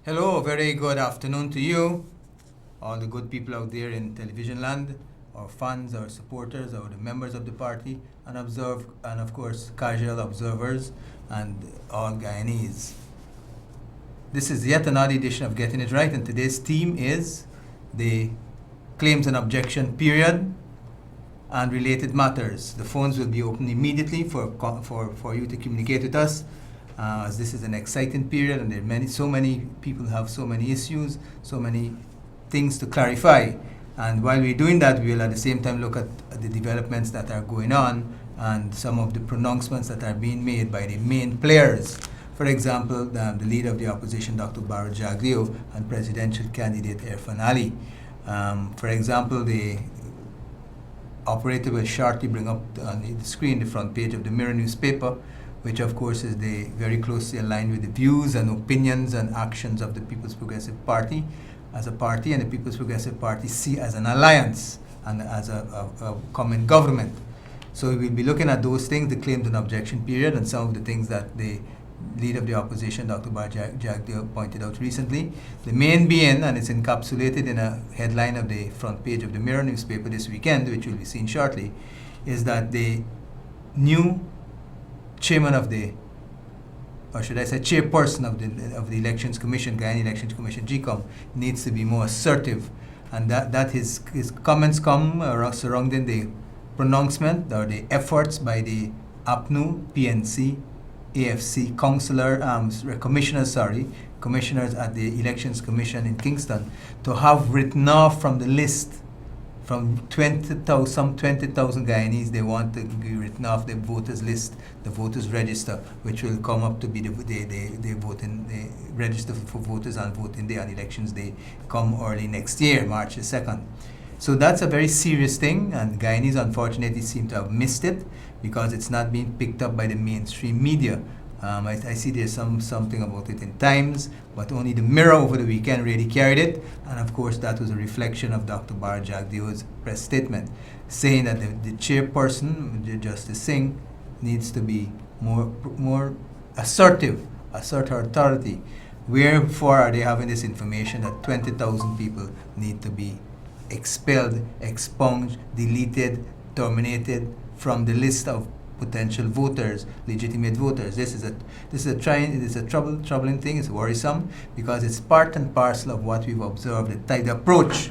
Hello, very good afternoon to you, all the good people out there in television land, our fans, our supporters, our the members of the party, and of course casual observers and all Guyanese. This is yet another edition of Getting It Right, and today's theme is the claims and objection period and related matters. The phones will be open immediately for you to communicate with us, as this is an exciting period and there are so many people have so many issues, so many things to clarify. And while we're doing that, we will at the same time look at the developments that are going on and some of the pronouncements that are being made by the main players. For example, the leader of the opposition, Dr Bheri Ramsarran, and presidential candidate Irfan Ali. For example, the operator will shortly bring up on the screen the front page of the Mirror newspaper, which of course is very closely aligned with the views and opinions and actions of the People's Progressive Party as a party, and the People's Progressive Party see as an alliance and as a common government. So we will be looking at those things, the claims and objection period, and some of the things that the leader of the opposition, Dr. Bheri Ramsarran, pointed out recently. The main being, and it's encapsulated in a headline of the front page of the Mirror newspaper this weekend, which will be seen shortly, is that the new chairman of or should I say chairperson of the Elections Commission, Guyana Elections Commission, Gcom, needs to be more assertive. And that his comments come surrounding the pronouncement or the efforts by the APNU, PNC, AFC commissioners at the Elections Commission in Kingston to have written off from the list from 20,000, some 20,000 Guyanese. They want to be written off the voters list, the voters register, which will come up to be the register for voters on voting day on elections day come early next year, March the 2nd. So that's a very serious thing, and Guyanese unfortunately seem to have missed it because it's not being picked up by the mainstream media. I see there's something about it in Times, but only the Mirror over the weekend really carried it, and of course that was a reflection of Dr. Bheri Ramsarran's press statement, saying that the chairperson, Justice Singh, needs to be more assertive, assert her authority. Wherefore are they having this information that 20,000 people need to be expelled, expunged, deleted, terminated from the list of potential voters, legitimate voters? This is a troubling thing. It's worrisome because it's part and parcel of what we've observed. The approach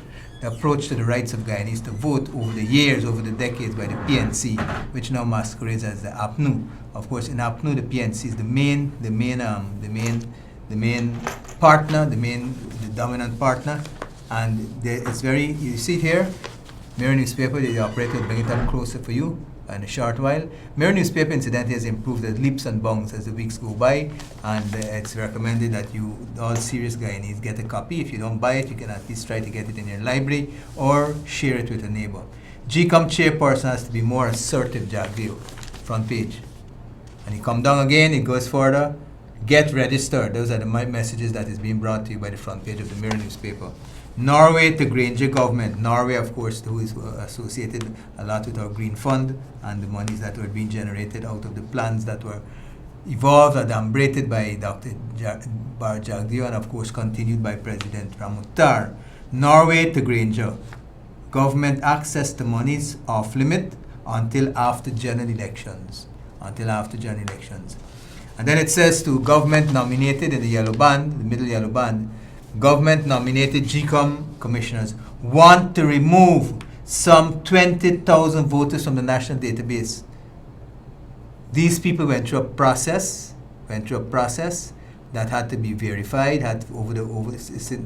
to the rights of Guyanese to vote over the years, over the decades by the PNC, which now masquerades as the APNU. Of course, in APNU, the PNC is the main partner, the dominant partner, and it's very. You see it here, Mirror newspaper. The operator will bring it up closer for you in a short while. Mirror newspaper, incidentally, has improved at leaps and bounds as the weeks go by, and it's recommended that all serious Guyanese, get a copy. If you don't buy it, you can at least try to get it in your library or share it with a neighbor. Gcom chairperson has to be more assertive, Jack View, front page. And you come down again, it goes further. Get registered. Those are the messages that is being brought to you by the front page of the Mirror newspaper. Norway to Granger government. Norway, of course, who is associated a lot with our Green Fund and the monies that were being generated out of the plans that were evolved and adumbrated by Dr. Bheri Ramsarran and, of course, continued by President Ramottar. Norway to Granger. Government access to monies off limit until after general elections. And then it says to government nominated in the yellow band, the middle yellow band, government nominated Gcom commissioners want to remove some 20,000 voters from the national database. These people went through a process that had to be verified,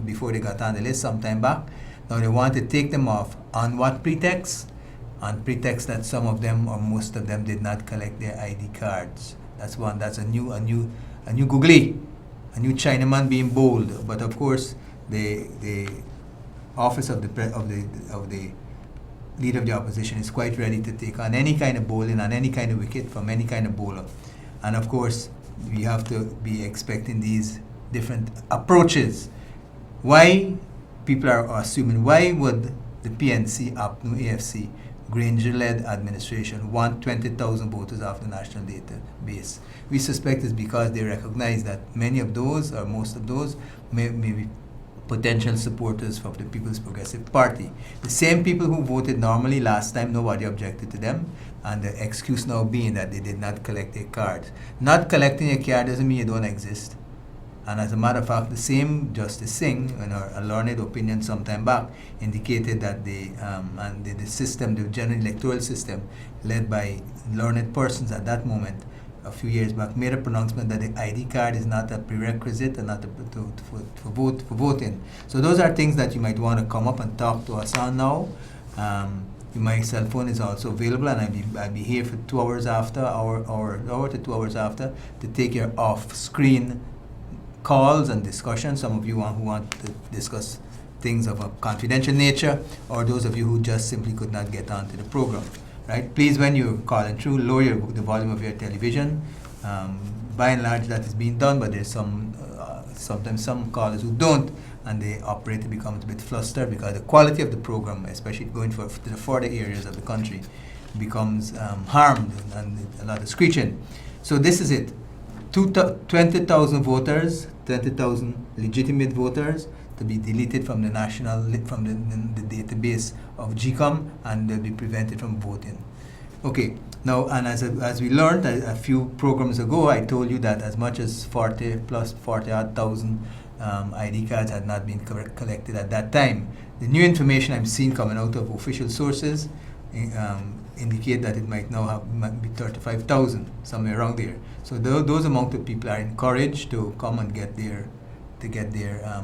before they got on the list some time back. Now they want to take them off. On what pretext? On pretext that some of them or most of them did not collect their ID cards. That's one. That's a new googly. A new Chinaman being bold, but of course the office of the leader of the opposition is quite ready to take on any kind of bowling on any kind of wicket from any kind of bowler, and of course we have to be expecting these different approaches. Why people are assuming? Why would the PNC, APNU, AFC Granger-led administration want 20,000 voters off the national database. We suspect it's because they recognize that many of those, or most of those, may be potential supporters of the People's Progressive Party. The same people who voted normally last time, nobody objected to them, and the excuse now being that they did not collect their cards. Not collecting a card doesn't mean you don't exist. And as a matter of fact, the same Justice Singh, in a learned opinion some time back, indicated that the system, the general electoral system, led by learned persons at that moment, a few years back, made a pronouncement that the ID card is not a prerequisite and not for voting. So those are things that you might want to come up and talk to us on now. My cell phone is also available, and I'll be here for 2 hours after, hour to 2 hours after, to take your off-screen calls and discussions. Some of you who want to discuss things of a confidential nature, or those of you who just simply could not get onto the program. Right? Please, when you're calling through, lower the volume of your television. By and large, that is being done, but there's sometimes some callers who don't, and the operator becomes a bit flustered because the quality of the program, especially going to the further areas of the country, becomes harmed and a lot of screeching. So this is it. 20,000 voters, 20,000 legitimate voters to be deleted from the the database of Gcom, and they'll be prevented from voting. Okay, now, and as we learned a few programs ago, I told you that as much as 40,000 ID cards had not been collected at that time. The new information I'm seeing coming out of official sources indicate that it might now might be 35,000, somewhere around there. So those amount of people are encouraged to come and get their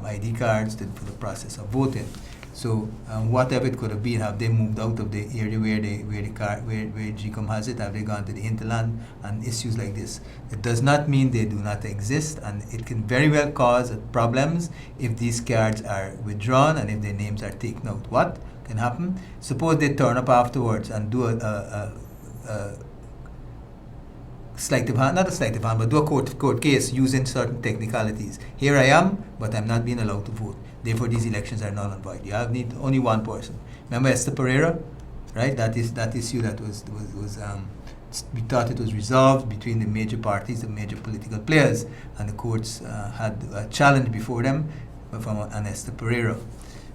ID cards for the process of voting. So whatever it could have been, have they moved out of the area where Gcom has it? Have they gone to the hinterland and issues like this? It does not mean they do not exist, and it can very well cause problems if these cards are withdrawn and if their names are taken out. What can happen? Suppose they turn up afterwards and do a sleight of hand, not a sleight of hand, but do a court case using certain technicalities. Here I am, but I'm not being allowed to vote. Therefore, these elections are null and void. You need only one person. Remember Esther Pereira, right? That issue that was we thought it was resolved between the major parties, the major political players, and the courts had a challenge before them from an Esther Pereira.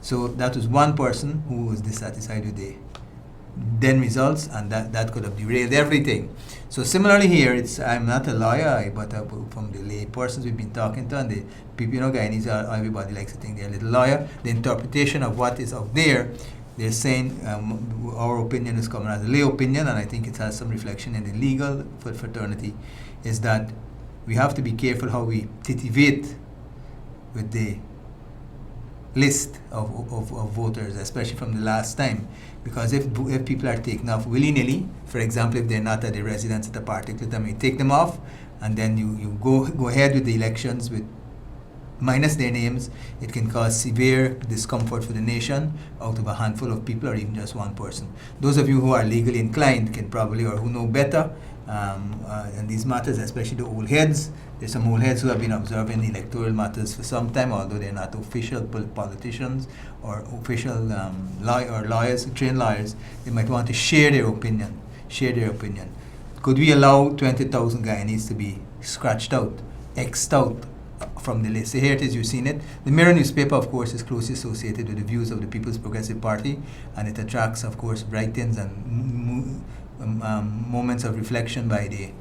So that was one person who was dissatisfied with the then results, and that could have derailed everything. So similarly here, I'm not a lawyer, but from the lay persons we've been talking to, and the people, Guyanese, everybody likes to think they're a little lawyer. The interpretation of what is out there, they're saying our opinion is coming as a lay opinion, and I think it has some reflection in the legal fraternity, is that we have to be careful how we titivate with the list of voters, especially from the last time. Because if people are taken off willy-nilly, for example, if they're not at the residence at a particular time, you take them off, and then you go ahead with the elections with minus their names, it can cause severe discomfort for the nation out of a handful of people or even just one person. Those of you who are legally inclined can probably, or who know better, in these matters, especially the old heads. There's some old heads who have been observing electoral matters for some time, although they're not official politicians or official lawyers, trained lawyers. They might want to share their opinion. Could we allow 20,000 Guyanese to be scratched out, X'd out from the list? So here it is, you've seen it. The Mirror newspaper, of course, is closely associated with the views of the People's Progressive Party, and it attracts, of course, write-ins and moments of reflection by the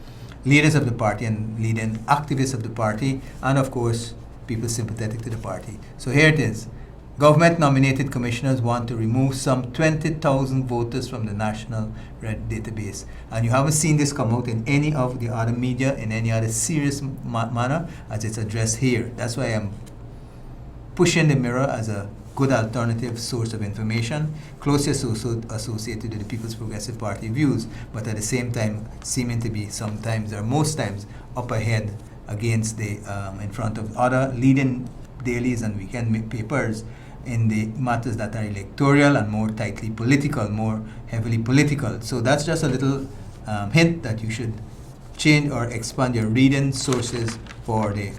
leaders of the party and leading activists of the party, and of course people sympathetic to the party. So here it is. Government nominated commissioners want to remove some 20,000 voters from the national red database, and you haven't seen this come out in any of the other media in any other serious manner as it's addressed here. That's why I'm pushing the Mirror as a good alternative source of information, closely associated with the People's Progressive Party views, but at the same time seeming to be sometimes or most times up ahead against the in front of other leading dailies and weekend papers in the matters that are electoral and more tightly political, more heavily political. So that's just a little hint that you should change or expand your reading sources for the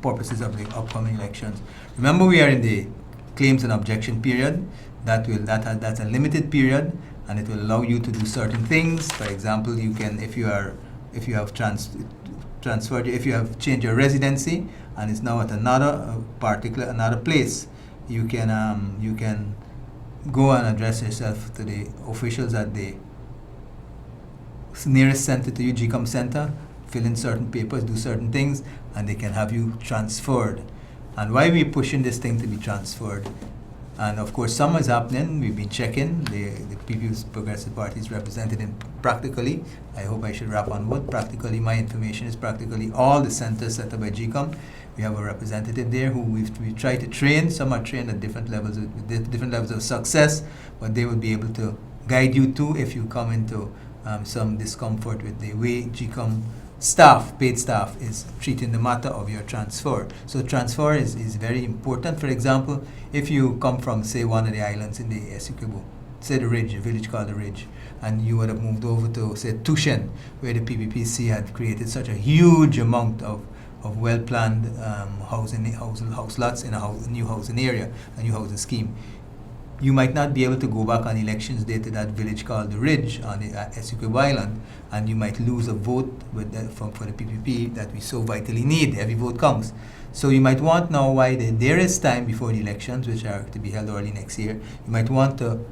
purposes of the upcoming elections. Remember, we are in the claims and objection period. That's a limited period, and it will allow you to do certain things. For example, you can, if you have transferred, if you have changed your residency and it's now at another place, you can go and address yourself to the officials at the nearest center to you, Gcom center, fill in certain papers, do certain things, and they can have you transferred. And why we're pushing this thing to be transferred? And of course, some is happening. We've been checking. The People's Progressive Party is represented in practically, I hope I should wrap on what, practically my information is practically all the centers set up by Gcom. We have a representative there who we try to train. Some are trained at different levels of success, but they will be able to guide you too if you come into some discomfort with the way Gcom staff, paid staff, is treating the matter of your transfer. So transfer is very important. For example, if you come from, say, one of the islands in the Essequibo, say the Ridge, a village called the Ridge, and you would have moved over to, say, Tushen, where the PPPC had created such a huge amount of well-planned house lots in a new housing area, a new housing scheme. You might not be able to go back on elections day to that village called the Ridge on the Essequibo Island, and you might lose a vote for the PPP that we so vitally need. Every vote counts. So you might want now, while there is time before the elections, which are to be held early next year, you might want to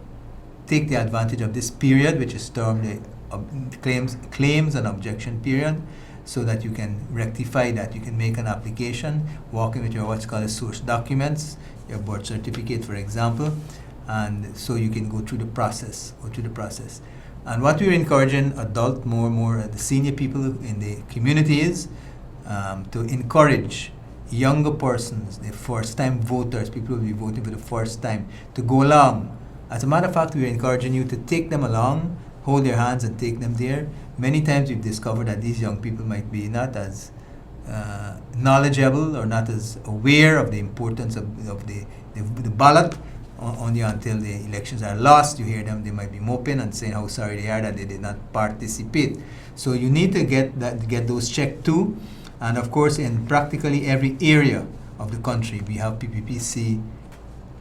take the advantage of this period, which is termed the claims and objection period, so that you can rectify that. You can make an application, walk in with your what's called a source documents, your birth certificate, for example, and so you can go through the process. And what we're encouraging more the senior people in the community is to encourage younger persons, the first-time voters, people who will be voting for the first time, to go along. As a matter of fact, we're encouraging you to take them along, hold their hands and take them there. Many times we've discovered that these young people might be not as knowledgeable or not as aware of the importance of the ballot. Only until the elections are lost, you hear them, they might be moping and saying how sorry they are that they did not participate. So you need to get those checked too. And of course, in practically every area of the country, we have PPPC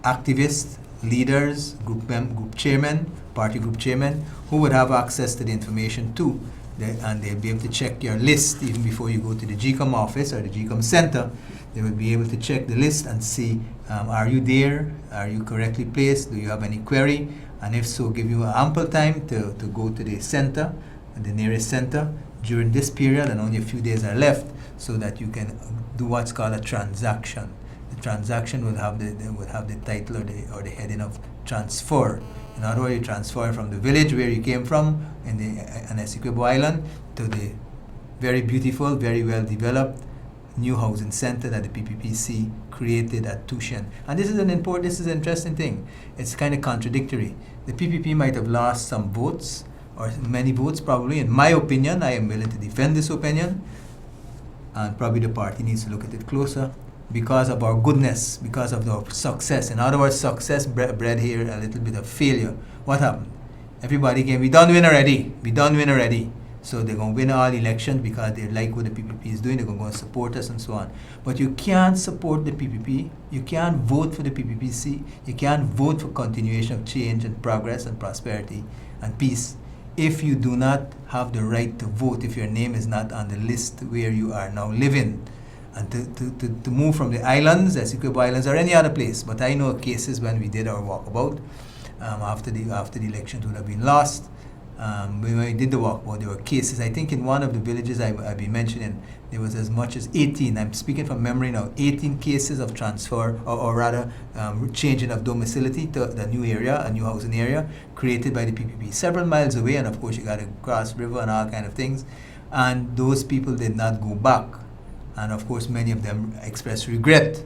activists, leaders, group chairmen, party group chairmen, who would have access to the information too. And they'll be able to check your list even before you go to the Gcom office or the Gcom center. They will be able to check the list and see, are you there? Are you correctly placed? Do you have any query? And if so, give you ample time to go to the center, the nearest center, during this period, and only a few days are left, so that you can do what's called a transaction. The transaction will have the title or the heading of transfer. In other words, you transfer from the village where you came from in the Essequibo Island to the very beautiful, very well developed new housing center that the PPPC created at Tushen. And this is an interesting thing. It's kind of contradictory. The PPP might have lost some votes, or many votes probably. In my opinion, I am willing to defend this opinion, and probably the party needs to look at it closer, because of our goodness, because of our success. In other words, success bred here a little bit of failure. What happened? Everybody came, we done win already. So they're going to win all elections because they like what the PPP is doing. They're going to go and support us and so on. But you can't support the PPP. You can't vote for the PPPC. You can't vote for continuation of change and progress and prosperity and peace if you do not have the right to vote, if your name is not on the list where you are now living. And to move from the islands, Essequibo Islands, or any other place. But I know cases when we did our walkabout, after the elections would have been lost. When we did the walkabout, there were cases. I think in one of the villages I've been mentioning, there was as much as 18, I'm speaking from memory now, 18 cases of transfer, or rather changing of domicility to the new area, a new housing area, created by the PPP, several miles away, and of course you got to cross river and all kind of things. And those people did not go back. And of course, many of them expressed regret.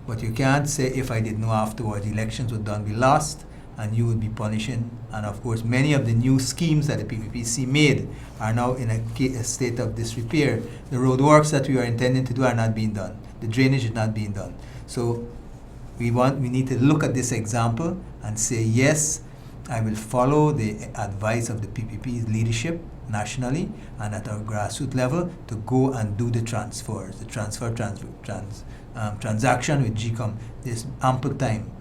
But you can't say, if I didn't know afterwards, elections were done, we lost, and you would be punishing. And of course, many of the new schemes that the PPPC made are now in a state of disrepair. The road works that we are intending to do are not being done. The drainage is not being done. So we need to look at this example and say, yes, I will follow the advice of the PPP's leadership nationally and at our grassroots level to go and do the transfers, the transaction with Gcom. There's ample time.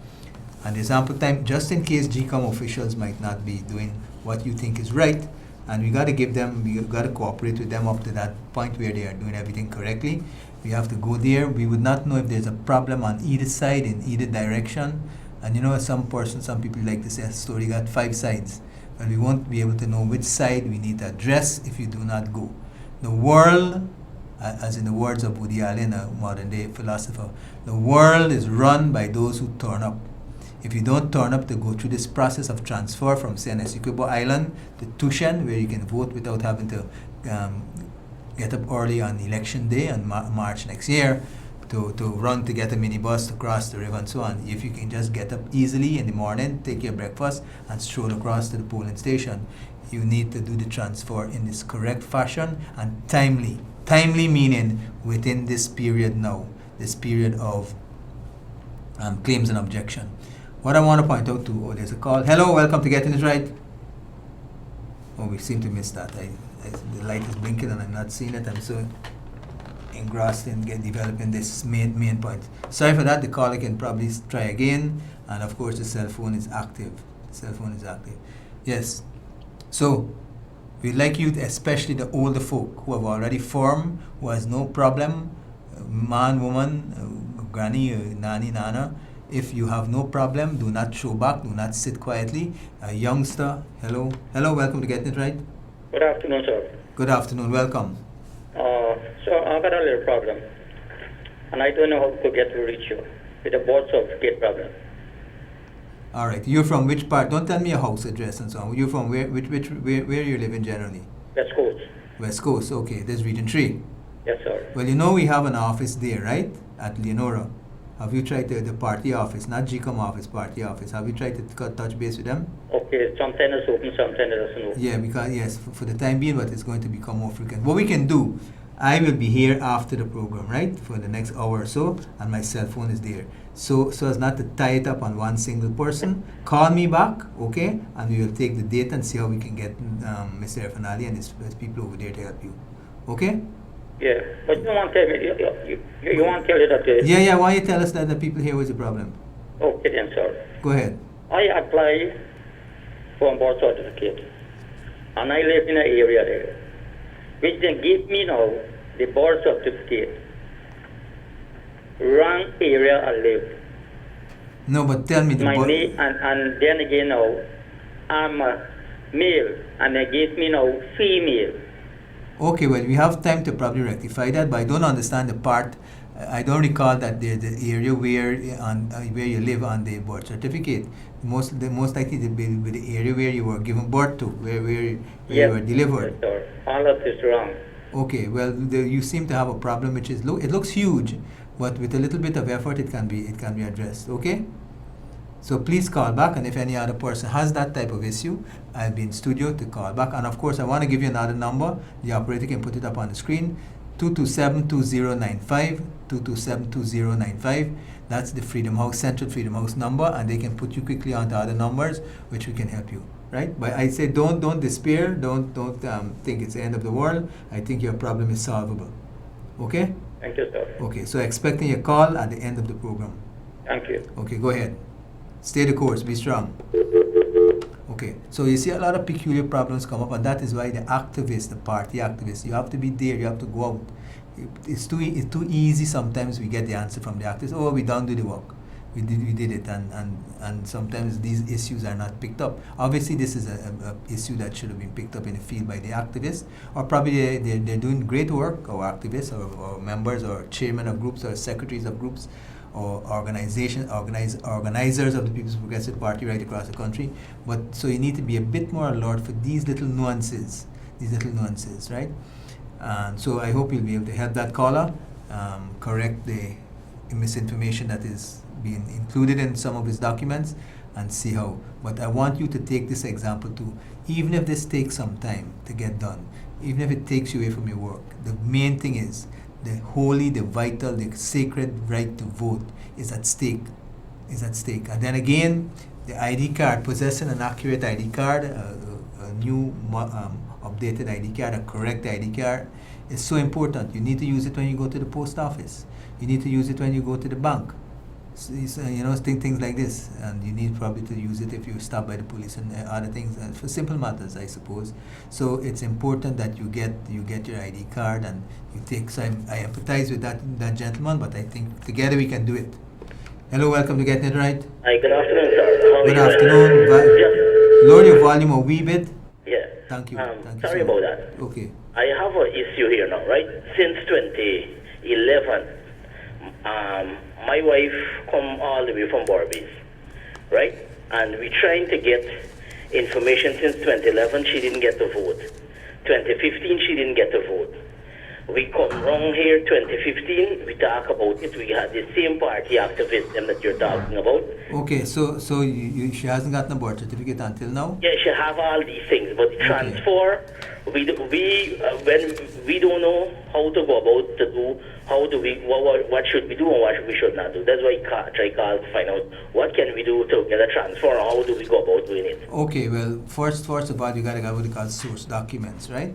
And there's ample time, just in case Gcom officials might not be doing what you think is right, and we got to give them, we got to cooperate with them up to that point where they are doing everything correctly. We have to go there. We would not know if there's a problem on either side, in either direction. And you know, some people like to say a story got 5 sides. But we won't be able to know which side we need to address if you do not go. The world, as in the words of Woody Allen, a modern day philosopher, the world is run by those who turn up. If you don't turn up to go through this process of transfer from, say, an Essequibo Island to Tushan, where you can vote without having to get up early on election day on March next year, to run to get a minibus to cross the river and so on. If you can just get up easily in the morning, take your breakfast, and stroll across to the polling station, you need to do the transfer in this correct fashion and timely. Timely meaning within this period now, this period of claims and objection. What I want to point out to, there's a call. Hello, welcome to Getting It Right. Oh, we seem to miss that. The light is blinking and I'm not seeing it. I'm so engrossed in developing this main point. Sorry for that. The caller can probably try again. And of course, the cell phone is active. Yes. So, we'd like you, especially the older folk who have already formed, who has no problem, man, woman, granny, nanny, nana. If you have no problem, do not show back, do not sit quietly. A youngster, hello, welcome to Getting It Right. Good afternoon, sir. Good afternoon, welcome. So I've got a little problem, and I don't know how to get to reach you with a birth certificate problem. All right, you're from which part? Don't tell me your house address and so on. You're from where you live in generally? West Coast. West Coast, okay. There's Region 3. Yes, sir. Well, you know we have an office there, right? At Leonora. Have you tried the party office, not Gcom office, party office? Have you tried to touch base with them? Okay, sometimes it's open, sometimes it doesn't open. Yeah, because, yes, for the time being, but it's going to become more frequent. What we can do, I will be here after the program, right? For the next hour or so, and my cell phone is there. So as not to tie it up on one single person, call me back, okay? And we will take the date and see how we can get Mr. Erfanali and his people over there to help you. Okay? Yeah, but you don't want to tell me, you want to tell you that... Yeah, why you tell us that the people here was the problem? Okay then, sir. Go ahead. I apply for a birth certificate, and I live in an area there, which they give me now the birth certificate. Wrong area I live. No, but tell me the and then again now, I'm a male, and they give me now female. Okay, well, we have time to probably rectify that, but I don't understand the part. I don't recall that the area where you live on the birth certificate. Most likely to be the area where you were given birth to, where you were delivered. Yes, sir. All of this wrong. Okay, well, you seem to have a problem which is it looks huge, but with a little bit of effort, it can be addressed. Okay. So please call back, and if any other person has that type of issue, I'll be in studio to call back. And of course, I want to give you another number. The operator can put it up on the screen, 227-2095, 227-2095. That's the Freedom House, Central Freedom House number, and they can put you quickly onto other numbers, which we can help you, right? But I say don't despair, don't think it's the end of the world. I think your problem is solvable. Okay? Thank you, sir. Okay, so expecting your call at the end of the program. Thank you. Okay, go ahead. Stay the course, be strong. Okay, so you see a lot of peculiar problems come up, and that is why the activists, the party activists, you have to be there, you have to go out. It's too easy sometimes we get the answer from the activists, oh, we don't do the work. We did it, and sometimes these issues are not picked up. Obviously, this is a issue that should have been picked up in the field by the activists, or probably they're doing great work, or activists, or members, or chairmen of groups, or secretaries of groups, or organizers of the People's Progressive Party right across the country. But so you need to be a bit more alert for these little nuances, right? And so I hope you'll be able to help that caller correct the misinformation that is being included in some of his documents, and see how. But I want you to take this example too. Even if this takes some time to get done, even if it takes you away from your work, the main thing is the holy, the vital, the sacred right to vote is at stake. And then again, the ID card, possessing an accurate ID card, a new updated ID card, a correct ID card, is so important. You need to use it when you go to the post office. You need to use it when you go to the bank. things like this, and you need probably to use it if you stop by the police and other things for simple matters, I suppose. So it's important that you get your ID card and you take. So I empathize with that gentleman, but I think together we can do it. Hello, welcome to Getting It Right. Hi, good afternoon, sir. How are Good you afternoon. Lower your volume a wee bit. Yeah. Thank you. Thank you Sorry so about much. that. Okay. I have an issue here now, right? Since 2011, my wife come all the way from Barbados, right? And we're trying to get information since 2011. She didn't get to vote. 2015, she didn't get to vote. We come wrong here, 2015, we talk about it. We had the same party activism that you're talking about. Okay, so she hasn't gotten a birth certificate until now? Yeah, she have all these things, but the Okay. transfer, when we don't know how to go about to do, how do we, what should we do and what we should not do. That's why I try to find out what can we do to get a transfer and how do we go about doing it. Okay, well, first of all, you gotta get what they call source documents, right?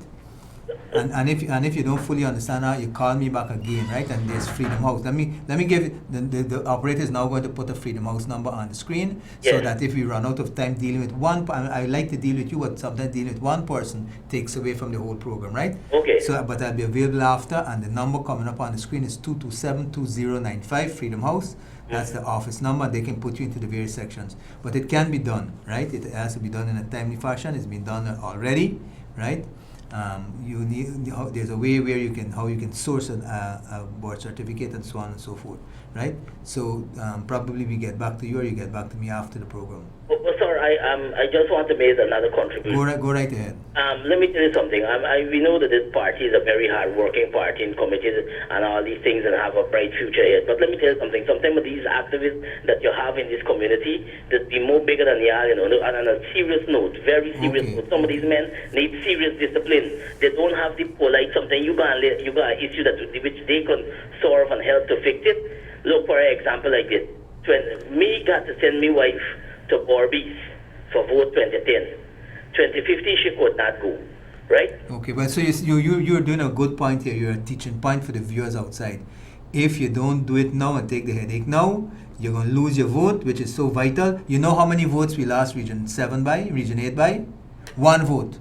And if you don't fully understand how, you call me back again, right? And there's Freedom House. Let me give the operator is now going to put a Freedom House number on the screen, so Yes. that if we run out of time dealing with one, I like to deal with you, but sometimes dealing with one person takes away from the whole program, right? Okay. So, but I'll be available after, and the number coming up on the screen is 227-2095 Freedom House. That's the office number. They can put you into the various sections, but it can be done, right? It has to be done in a timely fashion. It's been done already, right? There's a way where you can source a birth certificate and so on and so forth, right? So probably we get back to you, or you get back to me after the program. Well, sir, I just want to make another contribution. Go right ahead. Let me tell you something. We know that this party is a very hard-working party in committees and all these things and have a bright future ahead. But let me tell you something. Sometimes these activists that you have in this community that be more bigger than you are, and on a serious note, very serious Okay. note. Some of these men need serious discipline. They don't have the polite something. You got an issue that which they can solve and help to fix it. Look, for an example like this. Me got to send me wife to Barbados for vote 2010. 2015, she could not go, right? Okay, well, so you're doing a good point here. You're a teaching point for the viewers outside. If you don't do it now and take the headache now, you're going to lose your vote, which is so vital. You know how many votes we lost Region 7 by, Region 8 by? One vote,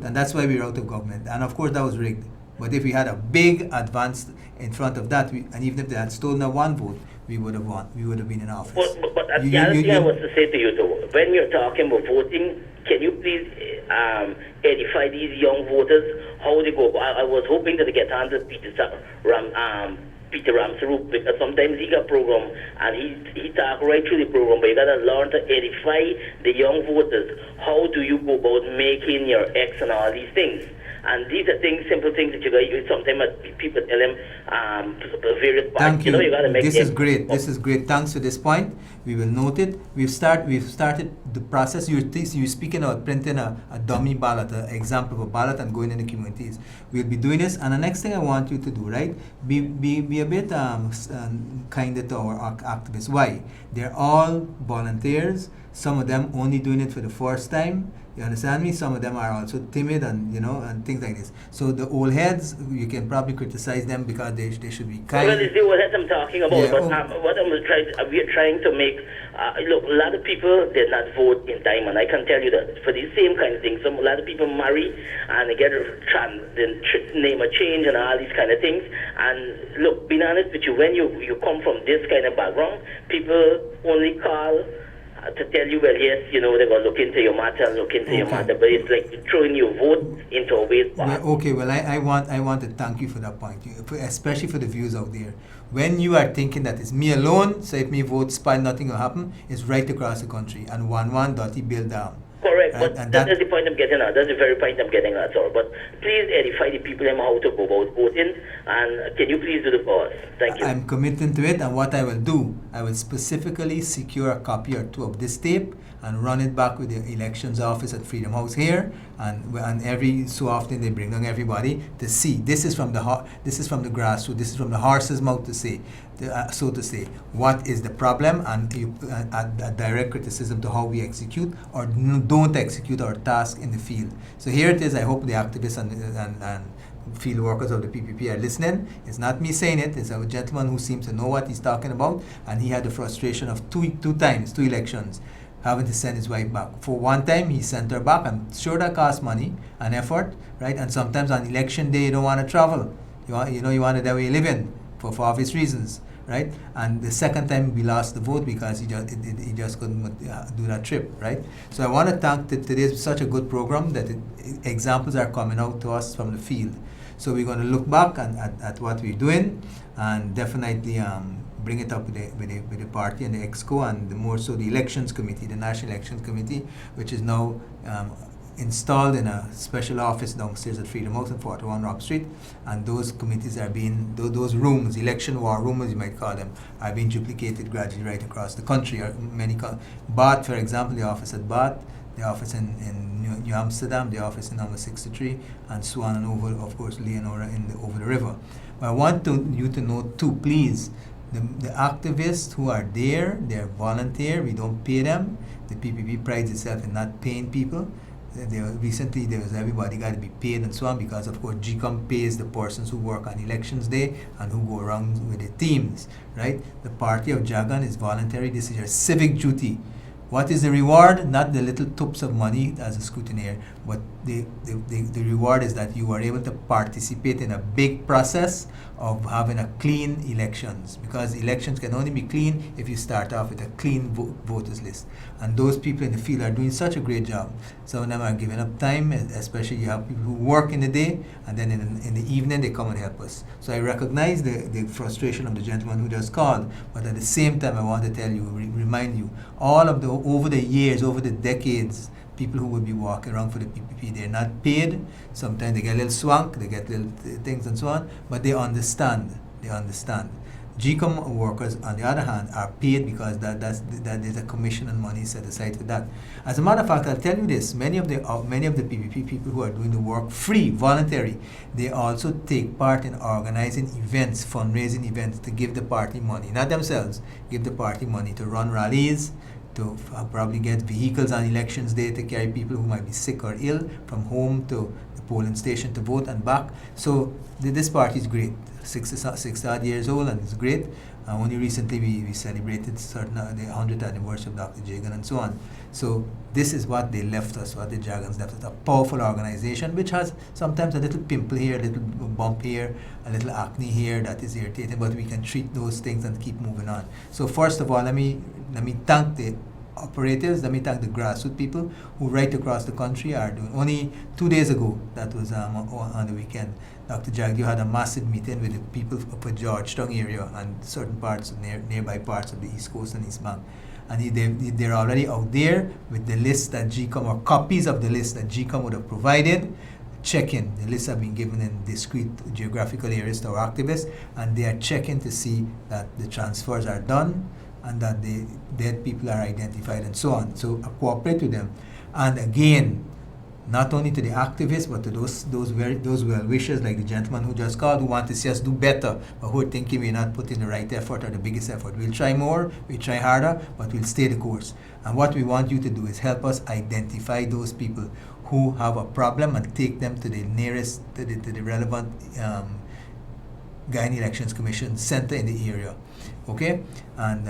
and that's why we were out of government. And of course, that was rigged. But if we had a big advance in front of that, and even if they had stolen a one vote, we would have won. We would have been in office. But the other thing I was to say to you, though, when you're talking about voting, can you please edify these young voters how they go? I was hoping that they get on to Peter Ramsarran, because sometimes he got program and he talk right through the program, but you gotta learn to edify the young voters. How do you go about making your X and all these things? And these are things, simple things that you got to use. Sometimes people tell them various parts. Thank you. You gotta make This them is great. This is great. Thanks for this point. We will note it. We've started the process. You're speaking about printing a dummy ballot, an example of a ballot, and going in the communities. We'll be doing this. And the next thing I want you to do, right? Be a bit kinder to our activists. Why? They're all volunteers. Some of them only doing it for the first time. You understand me? Some of them are also timid and and things like this. So the old heads, you can probably criticize them because they should be kind. Well, it's the old heads I'm talking about. Yeah, but what we're trying to make, look, a lot of people did not vote in time, and I can tell you that for these same kind of things. A lot of people marry and they get name a change and all these kind of things. And look, being honest with you, when you come from this kind of background, people only call to tell you, well, yes, they're going to look into your matter and look into your matter, but it's like throwing your vote into a waste basket. Well, okay, well, I want to thank you for that point, especially for the viewers out there. When you are thinking that it's me alone, so if me vote spy, nothing will happen, it's right across the country, and 1-1 bill down. Correct, Right, but and that's the point I'm getting at. That's the very point I'm getting at, sir. But please edify the people on how to go about voting, and can you please do the for us? Thank you. I'm committing to it, and what I will do, I will specifically secure a copy or two of this tape and run it back with the elections office at Freedom House here, and every so often they bring down everybody to see. This is from the grassroots. This is from the horse's mouth to say, so to say, what is the problem, and a direct criticism to how we execute or don't execute our task in the field. So here it is. I hope the activists and field workers of the PPP are listening. It's not me saying it. It's a gentleman who seems to know what he's talking about, and he had the frustration of two elections, having to send his wife back. For one time, he sent her back. I'm sure that costs money and effort, right? And sometimes on election day, you don't want to travel. You want to that way living for obvious reasons, right? And the second time, we lost the vote because he just couldn't do that trip, right? So I want to thank today's such a good program that examples are coming out to us from the field. So we're going to look back at what we're doing and definitely bring it up with the party and the EXCO, and more so the elections committee, the National Elections Committee, which is now installed in a special office downstairs at Freedom House on 41 Rock Street. And those committees are being, those rooms, election war rooms you might call them, are being duplicated gradually right across the country. Bath, for example, the office at Bath, the office in New Amsterdam, the office in number 63, and so on and over, of course, Leonora over the river. But I want you to know too, please, the activists who are there, they're volunteer, we don't pay them. The PPP prides itself in not paying people. Recently there was everybody got to be paid and so on, because of course Gcom pays the persons who work on elections day and who go around with the teams, right? The party of Jagan is voluntary. This is your civic duty. What is the reward? Not the little tubs of money as a scrutineer, but the reward is that you are able to participate in a big process of having a clean elections, because elections can only be clean if you start off with a clean voters list. And those people in the field are doing such a great job. Some of them are giving up time, especially you have people who work in the day, and then in the evening they come and help us. So I recognize the frustration of the gentleman who just called, but at the same time I want to tell you, remind you, all of over the years, over the decades, people who would be walking around for the PPP, they're not paid. Sometimes they get a little swank, they get little things and so on, but they understand. They understand. Gcom workers, on the other hand, are paid because that there's a commission and money set aside for that. As a matter of fact, I'll tell you this: many of the PPP people who are doing the work free, voluntary, they also take part in organizing events, fundraising events to give the party money, not themselves, give the party money to run rallies, to probably get vehicles on elections day to carry people who might be sick or ill from home to the polling station to vote and back. So this party is great. 60 odd years old, and it's great. Only recently we celebrated the 100th anniversary of Dr. Jagan and so on. So this is what they left us, what the Jagans left us, a powerful organization which has sometimes a little pimple here, a little bump here, a little acne here that is irritating, but we can treat those things and keep moving on. So first of all, let me thank the operatives, let me thank the grassroots people who right across the country are doing. Only 2 days ago, that was on the weekend, Dr. Jagdev had a massive meeting with the people of the Georgetown area and certain parts of nearby parts of the East Coast and East Bank. And they're already out there with the list that Gcom, or copies of the list that Gcom would have provided. Checking. The lists have been given in discrete geographical areas to our activists, and they are checking to see that the transfers are done and that the dead people are identified and so on. So cooperate with them. And again, not only to the activists, but to those well-wishers like the gentleman who just called, who want to see us do better, but who are thinking we're not putting the right effort or the biggest effort. We'll try more, we'll try harder, but we'll stay the course. And what we want you to do is help us identify those people who have a problem and take them to the nearest, to the relevant Guyana Elections Commission center in the area. Okay? And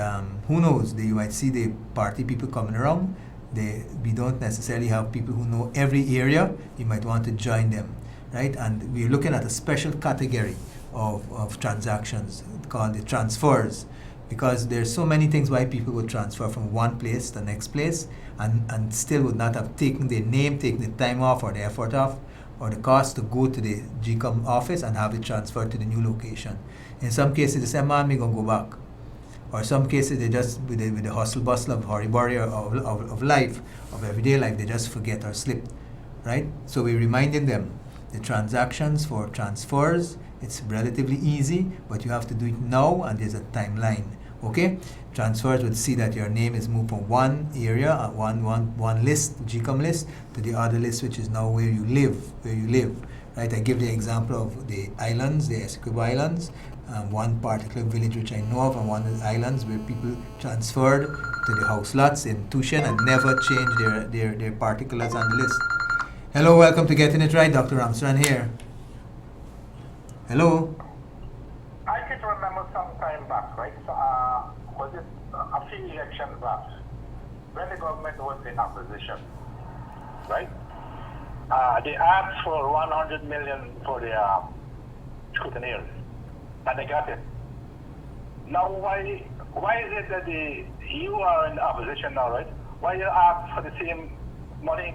who knows, you might see the party people coming around. We don't necessarily have people who know every area. You might want to join them, right? And we're looking at a special category of transactions called the transfers, because there's so many things why people would transfer from one place to the next place and still would not have taken their name, taken the time off or the effort off or the cost to go to the Gcom office and have it transferred to the new location. In some cases, they say, man, we're going to go back. Or some cases, they just, with the hustle bustle of hurry-burry of life, of everyday life, they just forget or slip, right? So we're reminding them, the transactions for transfers, it's relatively easy, but you have to do it now, and there's a timeline, okay? Transfers would see that your name is moved from one area, one list, Gcom list, to the other list, which is now where you live, right? I give the example of the islands, the Essequibo Islands, one particular village which I know of, and one of the islands where people transferred to the house lots in Tushen and never changed their particulars on the list. Hello, welcome to Getting It Right. Dr. Ramsarran here. Hello? I can remember some time back, right? So, was it a few elections back when the government was in opposition, right? They asked for 100 million for the scrutineers, and they got it. Now, why is it that you are in opposition now, right? Why you ask for the same money?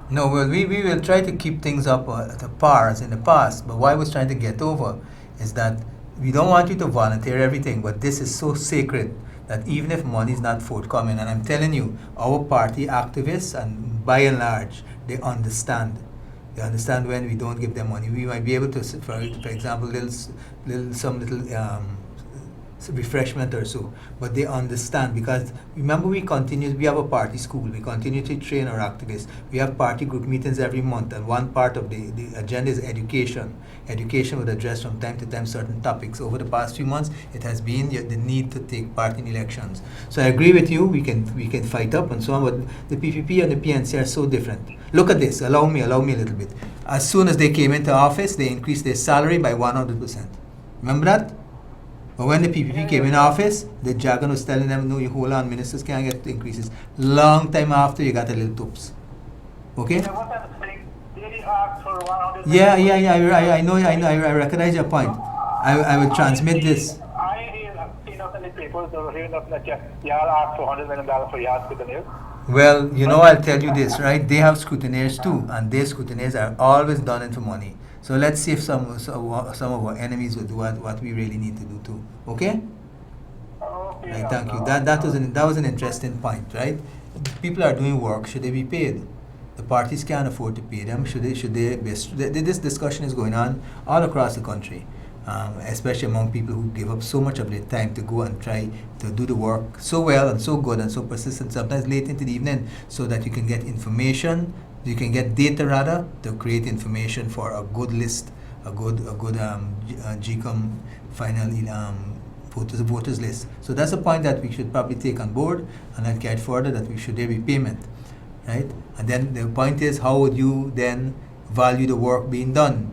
No, well, we will try to keep things up at a par as in the past, but what I was trying to get over is that we don't want you to volunteer everything, but this is so sacred that even if money is not forthcoming, and I'm telling you, our party activists, and by and large, they understand. They understand when we don't give them money. We might be able to, for example, some little refreshment or so, but they understand because remember we have a party school, we continue to train our activists, we have party group meetings every month, and one part of the agenda is education. Education would address from time to time certain topics. Over the past few months it has been the need to take part in elections. So I agree with you, we can fight up and so on, but the PPP and the PNC are so different. Look at this, allow me a little bit. As soon as they came into office, they increased their salary by 100%. Remember that? But when the PPP came in office, the jargon was telling them, no, you hold on, ministers can't get increases. Long time after, you got a little toops. Okay? Yeah, what I'm saying, they asked for 100 Yeah, million. I recognize your point. I will transmit this. I hear nothing in the papers, or hear nothing that y'all asked for $100 million for y'all scrutineers. Well, you know, I'll tell you this, right? They have scrutineers too, and their scrutineers are always done into money. So let's see if some of our enemies will do what we really need to do too. Okay? Okay. Right, thank you. That was an interesting point, right? People are doing work. Should they be paid? The parties can't afford to pay them. Should they be? This discussion is going on all across the country, especially among people who give up so much of their time to go and try to do the work so well and so good and so persistent, sometimes late into the evening, so that you can get information. You can get data rather to create information for a good list, a good Gcom final voters list. So that's a point that we should probably take on board and then carry further, that there be payment, right? And then the point is, how would you then value the work being done?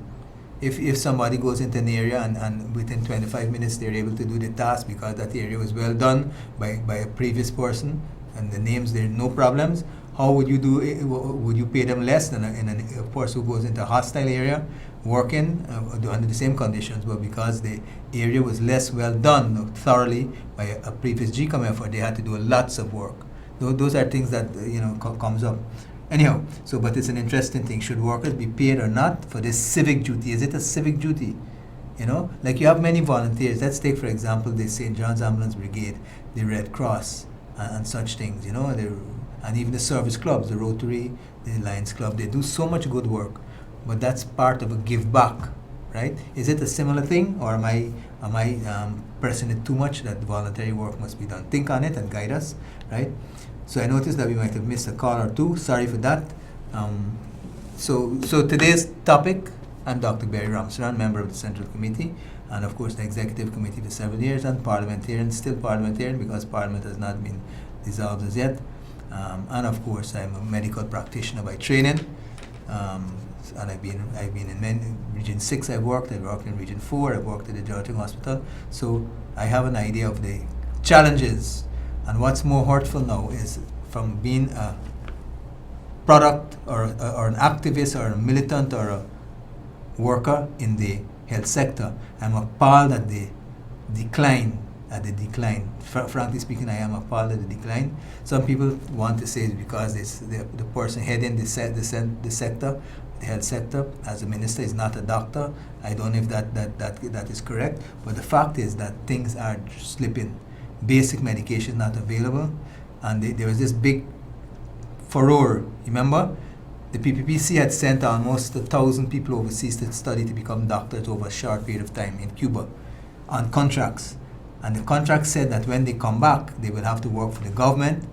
If somebody goes into an area and within 25 minutes they're able to do the task because that area was well done by a previous person and the names, there are no problems. How would you do it? Would you pay them less than a person who goes into a hostile area working under the same conditions, but because the area was less well done thoroughly by a previous Gcom effort, they had to do lots of work. Those are things that comes up. Anyhow, but it's an interesting thing. Should workers be paid or not for this civic duty? Is it a civic duty? Like you have many volunteers. Let's take, for example, the St. John's Ambulance Brigade, the Red Cross, and such things. And even the service clubs, the Rotary, the Lions Club, they do so much good work, but that's part of a give back, right? Is it a similar thing, or am I pressing it too much that voluntary work must be done? Think on it and guide us, right? So I noticed that we might have missed a call or two. Sorry for that. So today's topic, I'm Dr. Bheri Ramsarran, member of the Central Committee, and of course the Executive Committee for 7 years, and parliamentarian, still parliamentarian because Parliament has not been dissolved as yet. And of course, I'm a medical practitioner by training, and I've been in Region 6. I've worked in Region 4. I've worked at the Georgetown Hospital. So I have an idea of the challenges. And what's more hurtful now is from being a product or an activist or a militant or a worker in the health sector. I'm appalled at the decline. Frankly speaking, I am appalled at the decline. Some people want to say it's because the person heading the sector, the health sector, as a minister, is not a doctor. I don't know if that is correct, but the fact is that things are slipping. Basic medication not available, and there was this big furore. Remember, the PPPC had sent almost 1,000 people overseas to study to become doctors over a short period of time in Cuba on contracts. And the contract said that when they come back, they will have to work for the government,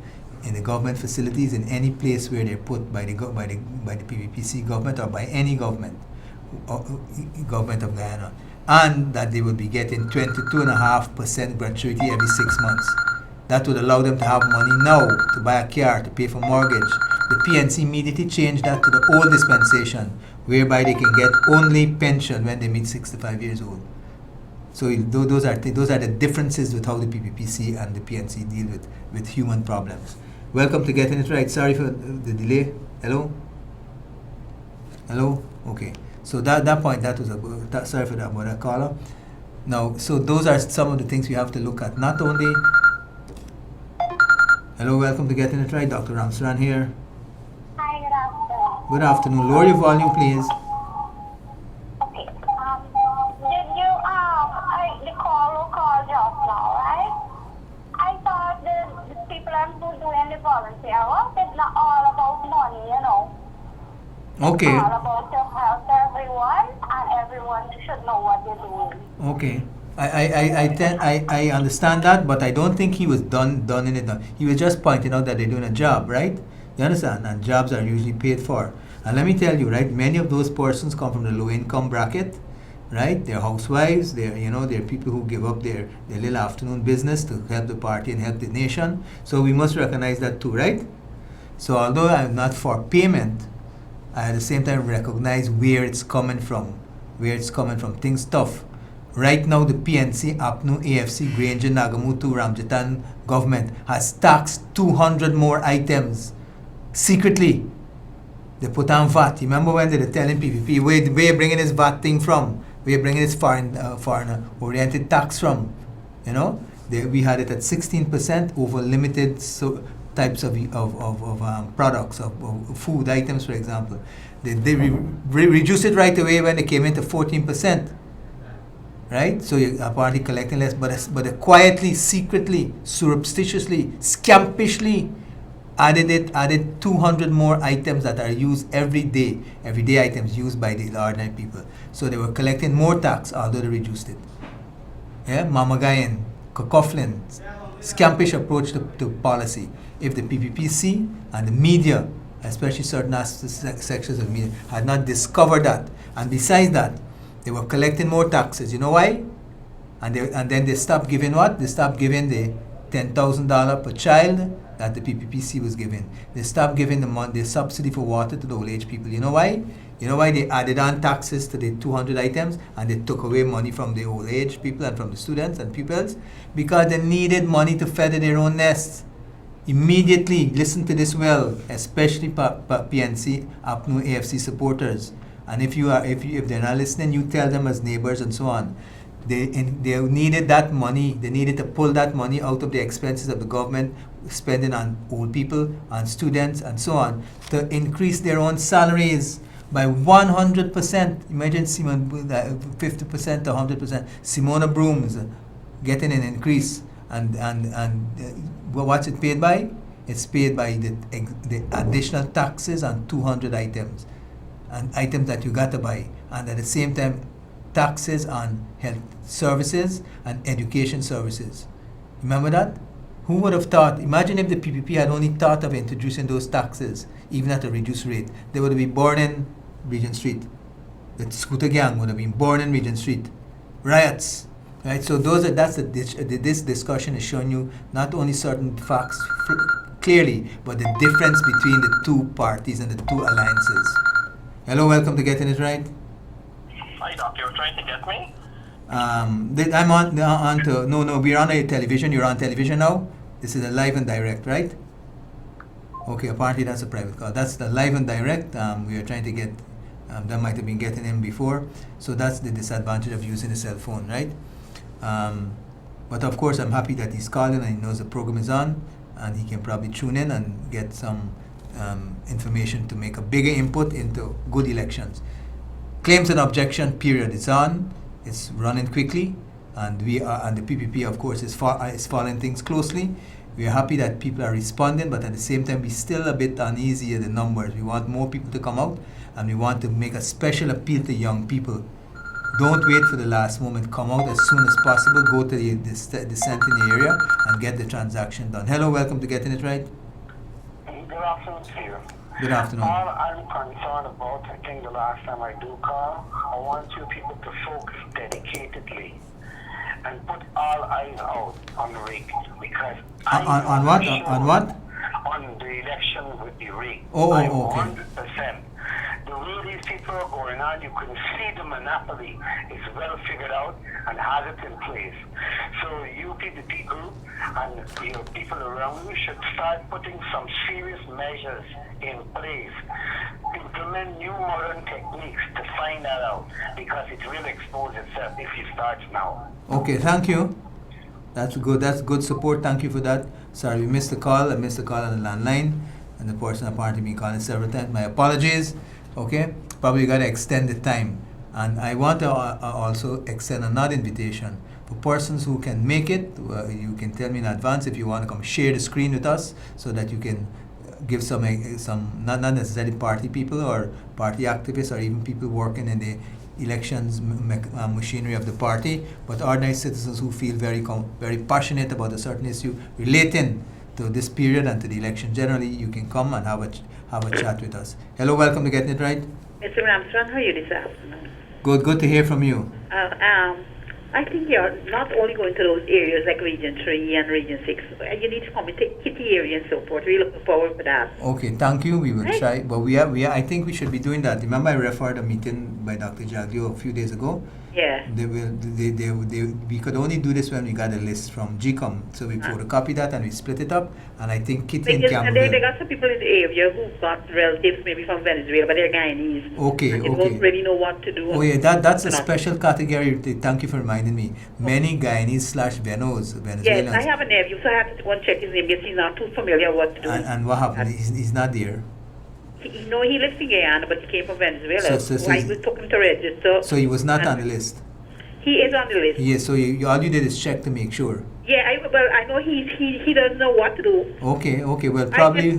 in the government facilities, in any place where they're put by the PPPC government or by any government of Guyana, and that they will be getting 22.5% gratuity every 6 months. That would allow them to have money now to buy a car, to pay for mortgage. The PNC immediately changed that to the old dispensation, whereby they can get only pension when they meet 65 years old. So those are the differences with how the PPPC and the PNC deal with human problems. Welcome to Getting It Right. Sorry for the delay. Hello? Hello? Okay. So that point, sorry for that, but caller. Now, so those are some of the things we have to look at. Not only... Hello, welcome to Getting It Right. Dr. Ramsarran here. Hi, good afternoon. Good afternoon. Lower your volume, please. Okay. Did you, the caller called just now, right? I thought the people who doing the volunteer work is not all about money, you know. Okay. It's all about to help everyone, and everyone should know what they're doing. Okay. I understand that, but I don't think he was done in it. He was just pointing out that they're doing a job, right? You understand? And jobs are usually paid for. And let me tell you, right, many of those persons come from the low income bracket, right? They're housewives, they're people who give up their little afternoon business to help the party and help the nation. So we must recognize that too, right? So although I'm not for payment, I at the same time recognize where it's coming from. Things tough. Right now, the PNC, APNU, AFC, Granger, Nagamutu, Ramjatan government has taxed 200 more items secretly. They put on VAT. You remember when they were telling PPP, where you bringing this VAT thing from? Where you bringing this foreign-oriented tax from? You know, we had it at 16% over limited types of products, of food items, for example. They reduced it right away when they came into 14%. Right? So you're apparently collecting less, but they quietly, secretly, surreptitiously, scampishly added 200 more items that are used everyday items used by the ordinary people. So they were collecting more tax, although they reduced it. Yeah, mamagayan, cocofflin, scampish approach to policy. If the PPPC and the media, especially certain sections of media, had not discovered that, and besides that, they were collecting more taxes. You know why? And then they stopped giving what? They stopped giving the $10,000 per child that the PPPC was giving. They stopped giving the subsidy for water to the old age people. You know why? You know why they added on taxes to the 200 items and they took away money from the old age people and from the students and pupils? Because they needed money to feather their own nests. Immediately, listen to this well, especially PNC, APNU, AFC supporters. And if they're not listening, you tell them as neighbors and so on. They needed that money. They needed to pull that money out of the expenses of the government spending on old people, on students, and so on, to increase their own salaries by 100%. Imagine 50% to 100%. Simona Brooms getting an increase, and what's it paid by? It's paid by the additional taxes on 200 items. And items that you got to buy, and at the same time taxes on health services and education services. Remember that? Who would have thought? Imagine if the PPP had only thought of introducing those taxes, even at a reduced rate. They would have been born in Regent Street. The scooter gang would have been born in Regent Street. Riots, right? So this discussion is showing you not only certain facts clearly, but the difference between the two parties and the two alliances. Hello, welcome to Getting It Right. Hi, Doctor. You're trying to get me? I'm on to... No, we're on a television. You're on television now. This is a live and direct, right? Okay, apparently that's a private call. That's the live and direct. We are trying to get... that might have been getting in before. So that's the disadvantage of using a cell phone, right? But of course, I'm happy that he's calling and he knows the program is on. And he can probably tune in and get some... information to make a bigger input into good elections. Claims and objection period is on. It's running quickly, and the PPP, of course, is following things closely. We are happy that people are responding, but at the same time, we're still a bit uneasy at the numbers. We want more people to come out, and we want to make a special appeal to young people. Don't wait for the last moment. Come out as soon as possible. Go to the Centenary area and get the transaction done. Hello, welcome to Getting It Right. Good afternoon to you. Good afternoon. All I'm concerned about, I think the last time I do call, I want you people to focus dedicatedly and put all eyes out on the rig, because on what? Sure on what? On the election with the rig. Oh, I'm okay. 100%. The way these people are going on, you can see the monopoly is well figured out and has it in place. So you people and people around you should start putting some serious measures in place. Implement new modern techniques to find that out, because it will expose itself if you start now. Okay, thank you. That's good. That's good support. Thank you for that. Sorry, we missed the call. I missed the call on the landline, and the person apparently been calling several times. My apologies. Okay, probably got to extend the time, and I want to also extend another invitation for persons who can make it. You can tell me in advance if you want to come share the screen with us, so that you can give some not necessarily party people or party activists or even people working in the elections machinery of the party, but ordinary citizens who feel very passionate about a certain issue relating to this period and to the election generally. You can come and have a chat with us. Hello, welcome to Getting It Right. Mr. Ramsarran, how are you this afternoon? Good to hear from you. I think you're not only going to those areas like Region 3 and Region 6. You need to come into Kitty area and so forth. We're looking forward for that. Okay, thank you. We will try. But we are. I think we should be doing that. Remember I referred a meeting by Dr. Jaglio a few days ago? Yeah. We could only do this when we got a list from Gcom. So we photocopy that and we split it up. And I think Kitty and Campbell. They got some people in the area who've got relatives maybe from Venezuela, but they're Guyanese. Okay. They don't really know what to do. Oh yeah, that's a special category. Thank you for reminding me. Many Guyanese/Venezuelans. Yes, I have a nephew, so I have to go and check his name because he's not too familiar what to do. And what happened? He's not there. He lives in Guyana, but he came from Venezuela. So Why we took him to register. So he was not on the list. He is on the list. Yes. So all you did is check to make sure. Yeah, I know he doesn't know what to do. Okay. Well, probably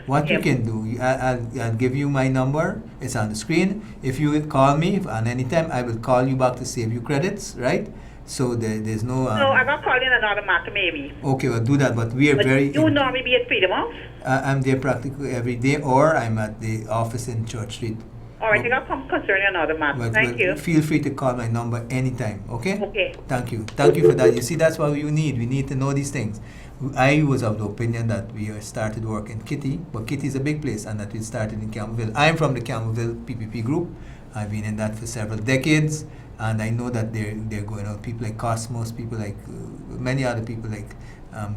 what you Yeah. can do, I'll give you my number. It's on the screen. If you will call me and anytime, I will call you back to save you credits, right? So there's no. No, I'm not calling another matter maybe. Okay, well do that. But we are very. You normally be at Freedom House? I'm there practically every day, or I'm at the office in Church Street. All right, I think I'll come concerning another matter. Thank you. Feel free to call my number anytime, okay? Okay. Thank you for that. You see, that's what we need. We need to know these things. I was of the opinion that we started work in Kitty, but Kitty is a big place, and that we started in Campbellville. I'm from the Campbellville PPP group. I've been in that for several decades, and I know that they're going out. People like Cosmos, people like many other people like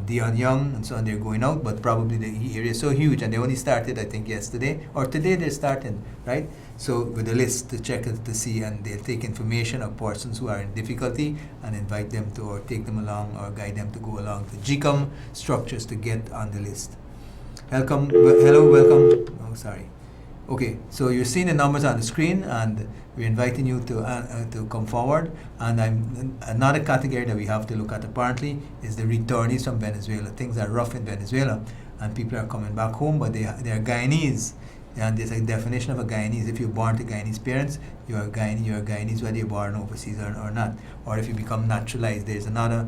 Dion Young and so on, they're going out, but probably the area is so huge, and they only started, I think, yesterday or today they're starting, right? So with a list to check it to see, and they'll take information of persons who are in difficulty and invite them to, or take them along or guide them to go along to Gcom structures to get on the list. Welcome. Oh, sorry. Okay, so you're seeing the numbers on the screen, and we're inviting you to come forward. And another category that we have to look at apparently is the returnees from Venezuela. Things are rough in Venezuela, and people are coming back home, but they are Guyanese. And there's a definition of a Guyanese. If you're born to Guyanese parents, you're a Guyanese whether you're born overseas or not. Or if you become naturalized, there's another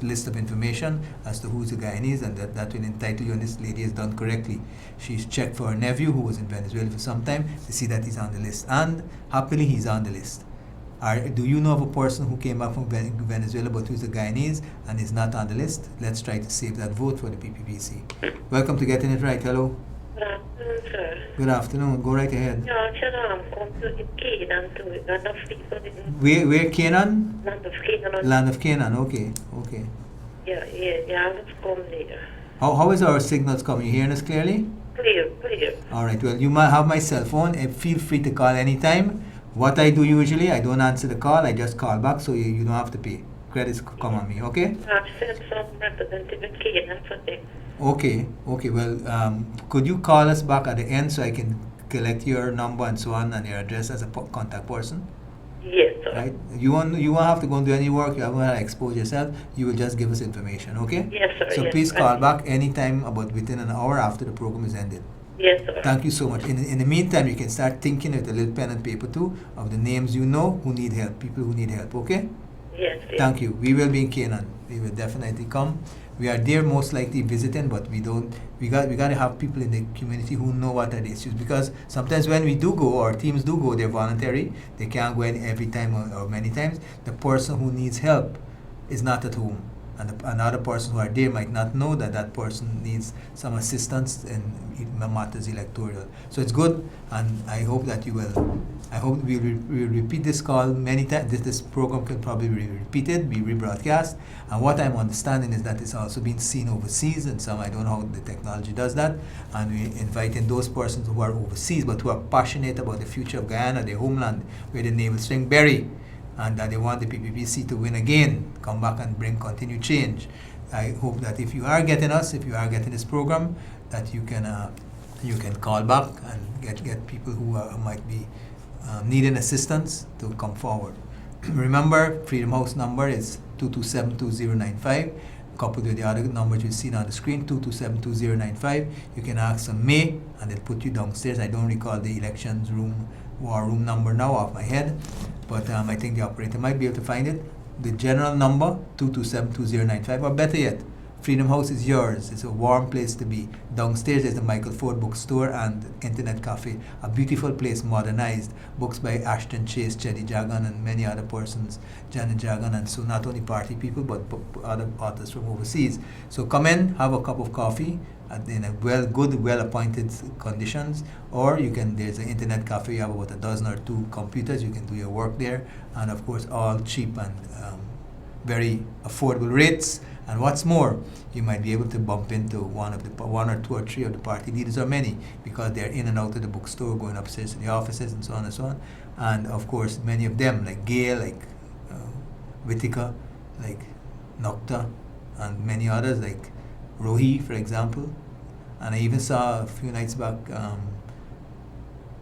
list of information as to who's a Guyanese, and that will entitle you, and this lady has done correctly. She's checked for her nephew who was in Venezuela for some time to see that he's on the list, and happily he's on the list. Do you know of a person who came back from Venezuela but who's a Guyanese and is not on the list? Let's try to save that vote for the PPPC. Welcome to Getting It Right. Hello. Good afternoon, sir. Good afternoon. Go right ahead. Yeah, come to Canaan to land of people. Where Canaan? Land of Canaan. Land of Canaan. Okay. Yeah, let's come there. How is our signals coming? You hearing us clearly? Clear. All right. Well, you might have my cell phone. Feel free to call anytime. What I do usually, I don't answer the call. I just call back, so you don't have to pay. Credits come on me. Okay? I've sent some representative in Canaan for them. Okay. Well, could you call us back at the end so I can collect your number and so on and your address as a contact person? Yes, sir. Right? You won't have to go and do any work. You haven't to expose yourself. You will just give us information. Okay? Yes, sir. So please call back anytime about within an hour after the program is ended. Yes, sir. Thank you so much. In the meantime, you can start thinking with a little pen and paper too of the names you know who need help, people who need help. Okay? Yes. Thank you. We will be in Canaan. We will definitely come. We are there most likely visiting, but we got to have people in the community who know what are the issues, because sometimes when we do go, or teams do go, they're voluntary. They can't go in every time or many times. The person who needs help is not at home. and another person who are there might not know that that person needs some assistance in matters electoral. So it's good, and I hope that you will. I hope we will repeat this call many times. This program can probably be repeated, be rebroadcast. And what I'm understanding is that it's also being seen overseas, and some I don't know how the technology does that. And we're inviting those persons who are overseas but who are passionate about the future of Guyana, their homeland, where the navel string bury, and that they want the PPPC to win again, come back and bring continued change. I hope that if you are getting us, if you are getting this program, that you can call back and get people who might be needing assistance to come forward. Remember, Freedom House number is 227-2095, coupled with the other numbers you've seen on the screen, 227-2095. You can ask them May, and they'll put you downstairs. I don't recall the elections room, war room number now off my head, but I think the operator might be able to find it. The general number, 227-2095, or better yet, Freedom House is yours. It's a warm place to be. Downstairs is the Michael Ford Bookstore and Internet Cafe, a beautiful place, modernized. Books by Ashton Chase, Chetty Jagan, and many other persons, Janet Jagan, and so not only party people, but other authors from overseas. So come in, have a cup of coffee in a well-appointed conditions, or you can, there's an Internet Cafe, you have about a dozen or two computers, you can do your work there, and of course all cheap and very affordable rates. And what's more, you might be able to bump into one or two or three of the party leaders, or many, because they're in and out of the bookstore, going upstairs to the offices, and so on and so on. And of course, many of them, like Gail, like Whitaker, like Nocta, and many others, like Rohi, for example. And I even saw a few nights back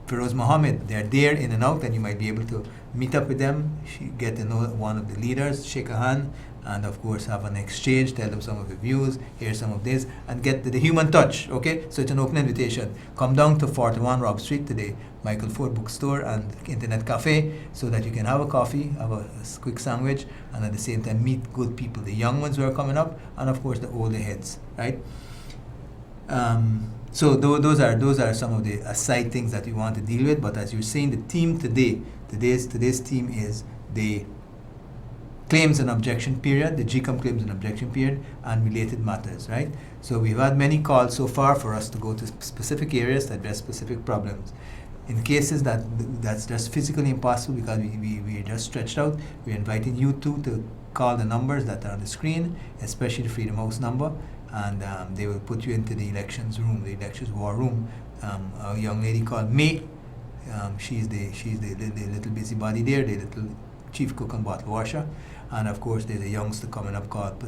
Feroz Mohammed. They're there in and out, and you might be able to meet up with them, get to know one of the leaders, shake a hand, and of course have an exchange, tell them some of the views, hear some of this, and get the human touch, okay? So it's an open invitation. Come down to 41 Rob Street today, Michael Ford Bookstore and Internet Cafe, so that you can have a coffee, have a quick sandwich, and at the same time meet good people, the young ones who are coming up, and of course the older heads, right? So those are some of the aside things that we want to deal with. But as you're saying, the theme today's theme is the claims and objection period, the Gcom claims and objection period, and related matters, right? So we've had many calls so far for us to go to specific areas to address specific problems. In cases that's just physically impossible because we're just stretched out, we're inviting you to call the numbers that are on the screen, especially the Freedom House number, and they will put you into the elections room, the elections war room. A young lady called May, she's the little busybody there, the little chief cook and bottle washer. And of course, there's a youngster coming up called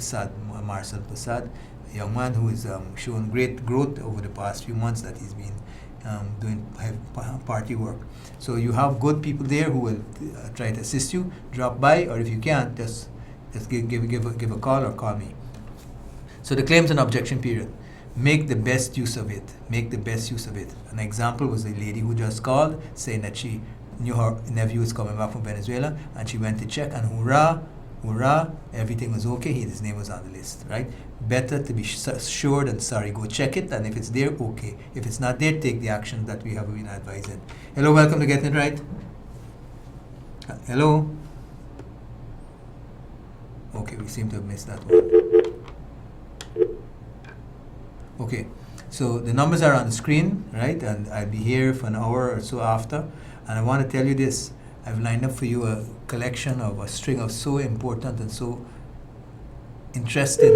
Marcel Passad, a young man who has shown great growth over the past few months that he's been doing party work. So you have good people there who will try to assist you. Drop by, or if you can't, just give a call or call me. So the claims and objection period. Make the best use of it. Make the best use of it. An example was a lady who just called saying that she knew her nephew was coming back from Venezuela, and she went to check, and hurrah, everything was okay. His name was on the list, right? Better to be sure than sorry. Go check it, and if it's there, okay. If it's not there, take the action that we have been advising. Hello, welcome to Getting It Right. Hello. Okay, we seem to have missed that one. Okay, so the numbers are on the screen, right? And I'll be here for an hour or so after. And I want to tell you this. I've lined up for you a collection of a string of so important and so interesting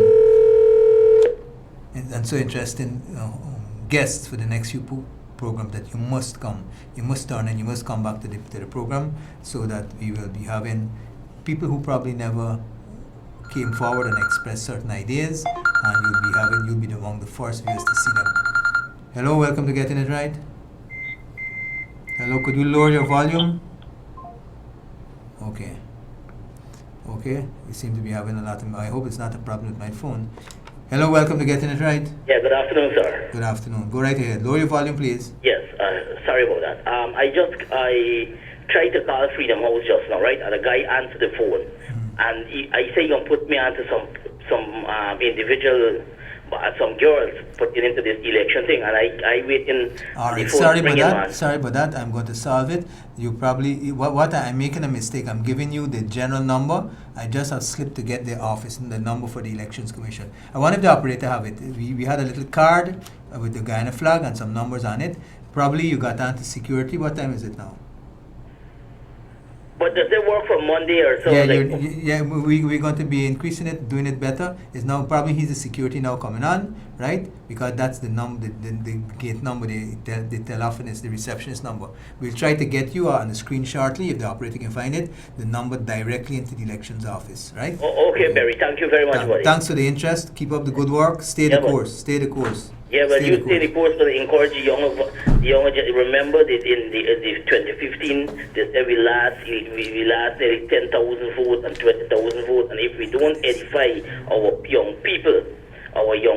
guests for the next few programs that you must come. You must turn and you must come back to the program, so that we will be having people who probably never came forward and expressed certain ideas, and you'll be among the first viewers to see them. Hello, welcome to Getting It Right. Hello, could you lower your volume? Okay, we seem to be having a lot of, I hope it's not a problem with my phone. Hello, welcome to Getting It Right. Yeah, good afternoon, sir. Good afternoon. Go right ahead. Lower your volume, please. Yes, sorry about that. I tried to call Freedom House just now, right? And a guy answered the phone. And I say you're going to put me onto some individual some girls putting into this election thing, and I wait in All the right, phone sorry about ringing, that. man. Sorry about that. I'm going to solve it. You probably I'm making a mistake. I'm giving you the general number. I just have slipped to get the office and the number for the Elections Commission. I wonder if the operator have it. We had a little card with the Guyana flag and some numbers on it. Probably you got onto security. What time is it now? But does it work for Monday or so? We're going to be increasing it, doing it better. It's now probably he's the security now coming on, right? Because that's the number, the gate number, the telephonist, the receptionist number. We'll try to get you on the screen shortly if the operator can find it, the number directly into the elections office, right? Oh, okay, Barry. Thank you very much, buddy. Thanks for the interest. Keep up the good work. Stay the course. Stay the course. Yeah, but you stay the course, but encourage the younger. Remember that in the 2015, they said we lost nearly 10,000 votes and 20,000 votes, and if we don't edify our young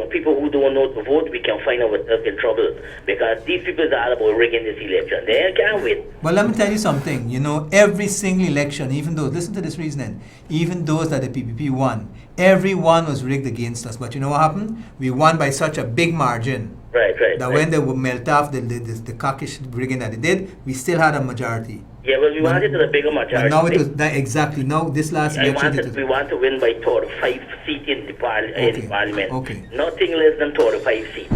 people who don't know to vote, we can find ourselves in trouble, because these people are all about rigging this election. They can't win. Well, let me tell you something. You know, every single election, even though, listen to this reasoning, even those that the PPP won, every one was rigged against us. But you know what happened? We won by such a big margin. Right. That when they would melt off the cockish rigging that they did, we still had a majority. Yeah, well, we wanted to the bigger majority. Now it was exactly. Now this last election, we want to win by 35 seats in the parliament. Okay. Nothing less than 35 seats.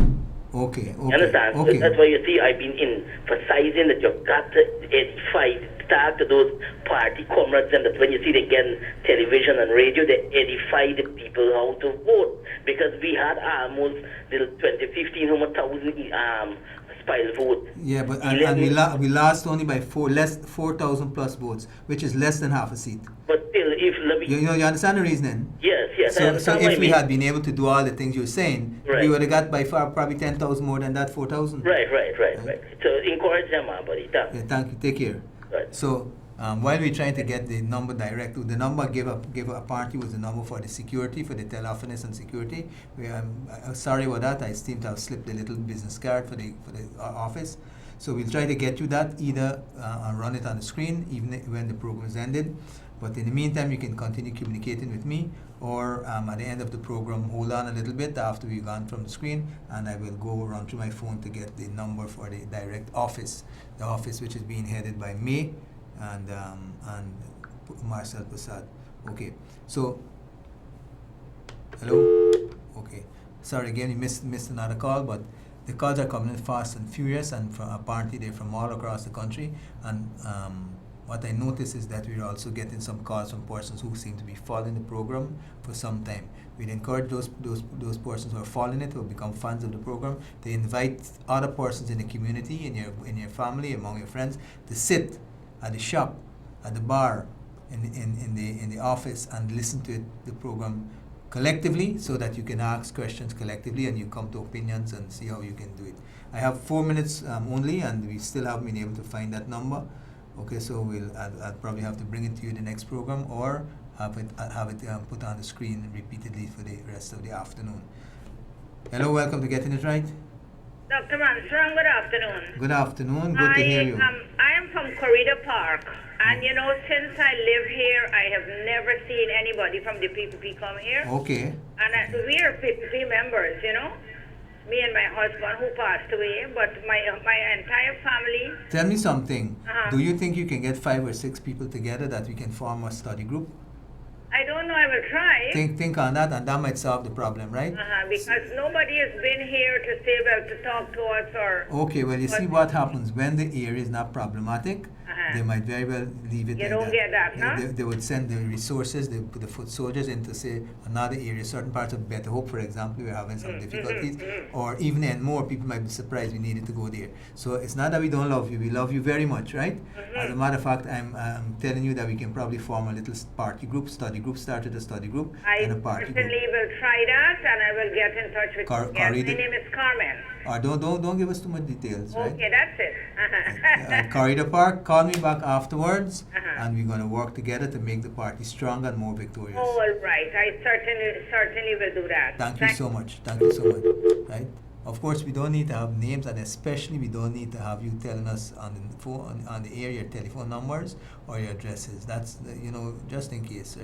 Okay. You understand? Okay. So that's why you see I've been emphasizing that you've got to edify, talk to those party comrades, and that when you see them again television and radio, they edify the people how to vote. Because we had almost the 2015 1,000 spile vote. Yeah, but and we lost only by 4,000 plus votes, which is less than half a seat. But still, if you understand the reasoning? Yes. So if we had been able to do all the things you're saying, right, we would have got by far probably 10,000 more than that 4,000. Right. So encourage them, buddy. Yeah, thank you. Take care. Right. So while we're trying to get the number direct, the number gave a party was the number for the security, for the telephonist and security. Sorry about that. I seem to have slipped a little business card for the office. So we'll try to get you that, either run it on the screen even when the program is ended. But in the meantime, you can continue communicating with me, or at the end of the program, hold on a little bit after we've gone from the screen, and I will go run through my phone to get the number for the direct office, the office which is being headed by May and Marcel Passad. Okay, so hello. Okay, sorry again, you missed another call, but the calls are coming in fast and furious, and apparently they're from all across the country. And what I notice is that we're also getting some calls from persons who seem to be following the program for some time. We'd encourage those persons who are following it, who have become fans of the program, to invite other persons in the community, in your family, among your friends, to sit at the shop, at the bar, in the office, and listen to the program collectively, so that you can ask questions collectively and you come to opinions and see how you can do it. I have 4 minutes only, and we still haven't been able to find that number. Okay, so I'll probably have to bring it to you the next program, or have it put on the screen repeatedly for the rest of the afternoon. Hello, welcome to Getting It Right. Dr. Ramsarran, good afternoon. Good afternoon, good to hear you. I am from Corridor Park, and you know, since I live here, I have never seen anybody from the PPP come here. Okay. And we are PPP members, you know. Me and my husband, who passed away, but my entire family. Tell me something. Uh-huh. Do you think you can get 5 or 6 people together that we can form a study group? I don't know, I will try. Think on that, and that might solve the problem, right? Because nobody has been here to say, well, to talk to us or... Okay, well, you see what happens when the area is not problematic. They might very well leave it. You don't get that, no? They would send the resources, they put the foot soldiers into, say, another area, certain parts of Better Hope, for example, we're having some difficulties, or even and more, people might be surprised we needed to go there. So it's not that we don't love you, we love you very much, right? As a matter of fact, I'm telling you that we can probably form a little party group, study group, started a study group and a party group. I personally will try that, and I will get in touch with you. Yes, my name is Carmen. Don't give us too much details, right? Okay, that's it. Corridor Park, call me back afterwards, and we're going to work together to make the party stronger and more victorious. Oh, all right. I certainly will do that. Thank you so much. Right? Of course, we don't need to have names, and especially we don't need to have you telling us on the phone, on the air, your telephone numbers or your addresses. That's just in case.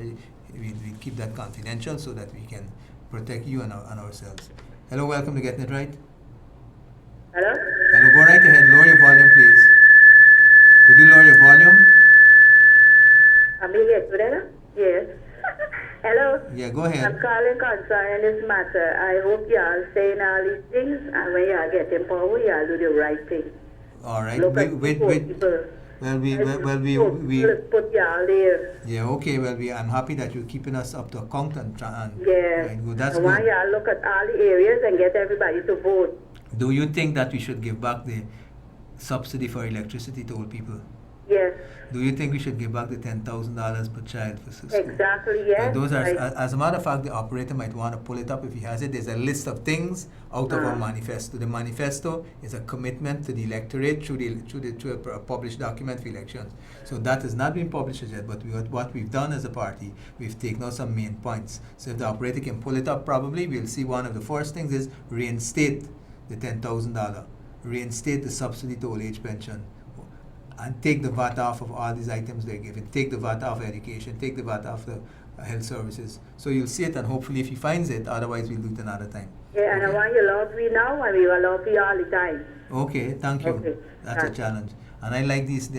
We keep that confidential so that we can protect you and ourselves. Hello, welcome to Getting It Right. Hello? Hello, go right ahead. Lower your volume, please. Could you lower your volume? Amelia, yes. Hello? Yeah, go ahead. I'm calling concerning this matter. I hope y'all saying all these things, and when y'all get in power, y'all do the right thing. All right. Look at people. Put y'all there. Yeah, okay. I'm happy that you're keeping us up to account and Yeah. right, good. That's and good. why y'all look at all the areas and get everybody to vote. Do you think that we should give back the subsidy for electricity to old people? Yes. Do you think we should give back the $10,000 per child for school? Exactly, yes. Those are, right. as a matter of fact, the operator might want to pull it up if he has it. There's a list of things out of our manifesto. The manifesto is a commitment to the electorate through a published document for elections. So that has not been published yet, but what we've done as a party, we've taken out some main points. So if the operator can pull it up, probably we'll see one of the first things is reinstate the $10,000, reinstate the subsidy to old age pension, and take the VAT off of all these items they're giving. Take the VAT off education, take the VAT off the health services. So you'll see it, and hopefully if he finds it, otherwise we'll do it another time. Yeah, and I want you love me now, and we will love you all the time. Okay, thank you. Okay. That's a challenge. And I like these.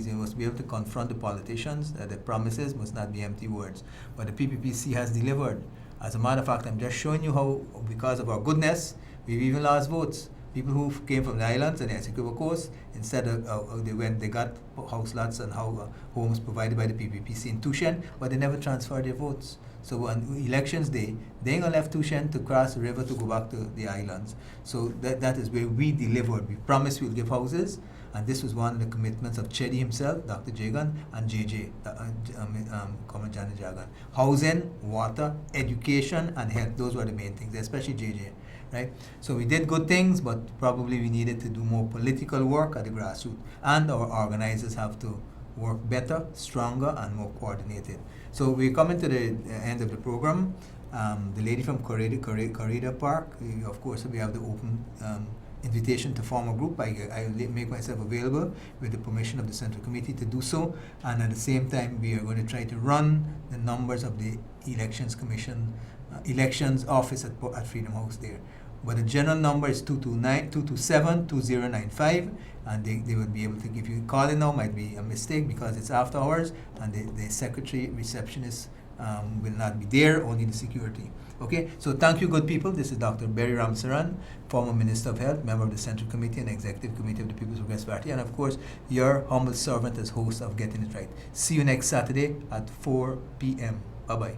You must be able to confront the politicians. That the promises must not be empty words. But the PPPC has delivered. As a matter of fact, I'm just showing you how, because of our goodness, we've even lost votes. People who came from the islands and the Essequibo coast, instead of they got house lots and homes provided by the PPPC in Tushen, but they never transferred their votes. So on elections day, they ain't gonna left Tushen to cross the river to go back to the islands. So that is where we delivered. We promised we'll give houses, and this was one of the commitments of Chedi himself, Dr. Jagan, and JJ, Comrade Janet Jagan. Housing, water, education, and health. Those were the main things, especially JJ. Right? So we did good things, but probably we needed to do more political work at the grassroots. And our organizers have to work better, stronger, and more coordinated. So we're coming to the end of the program. The lady from Corrida Park, of course, we have the open invitation to form a group. I make myself available with the permission of the Central Committee to do so. And at the same time, we are going to try to run the numbers of the Elections Commission, Elections Office at Freedom House there. But the general number is 227-2095, and they will be able to give you. Calling now might be a mistake because it's after hours, and the secretary receptionist will not be there, only the security. Okay, so thank you, good people. This is Dr. Bheri Ramsarran, former Minister of Health, member of the Central Committee and Executive Committee of the People's Progressive Party, and of course, your humble servant as host of Getting It Right. See you next Saturday at 4 p.m. Bye-bye.